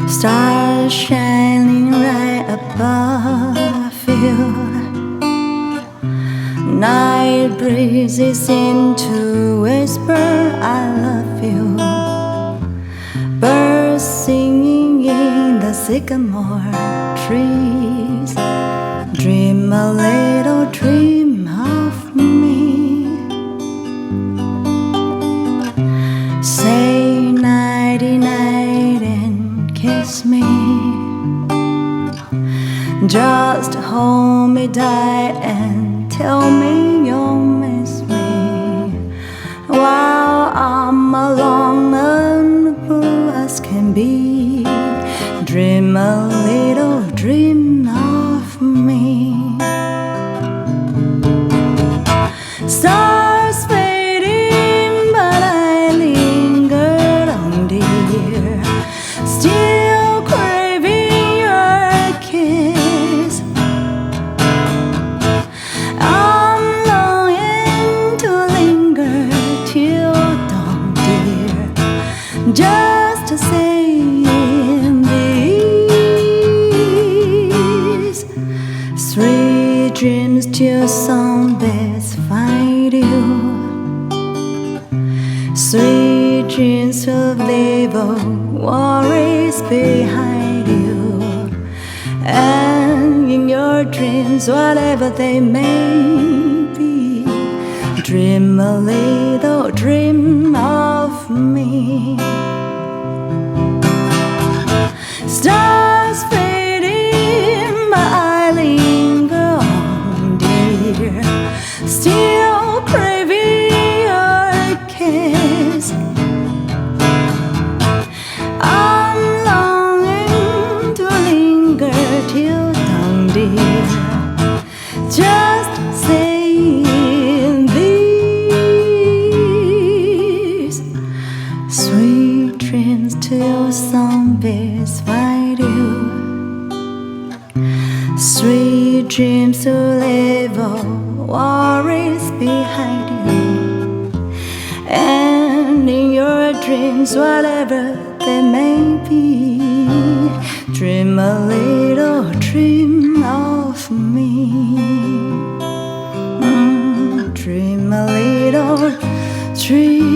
Stars shining right above you. Night breezes seem to whisper, I love you. Birds singing in the sycamore trees. Dream a little dream of me. Say nighty-night and kiss me. Just hold me tight and tell me you'll miss me. While I'm alone and blue as can be, dream a little dream of me. Stars fading, but I linger on, dear, still craving your kiss. I'm longing to linger till dawn, dear, just to say these sweet dreams till sunbeds find you. Sweet dreams will leave all worries behind you. And in your dreams, whatever they may be, dream a little dream of me. Stars fading, but I linger on, dear, still craving your kiss. I'm longing to linger till dawn, dear, just saying these sweet dreams till sunbeams find you. Sweet dreams to leave all worries behind you. And in your dreams, whatever they may be, dream a little dream of me. Dream a little dream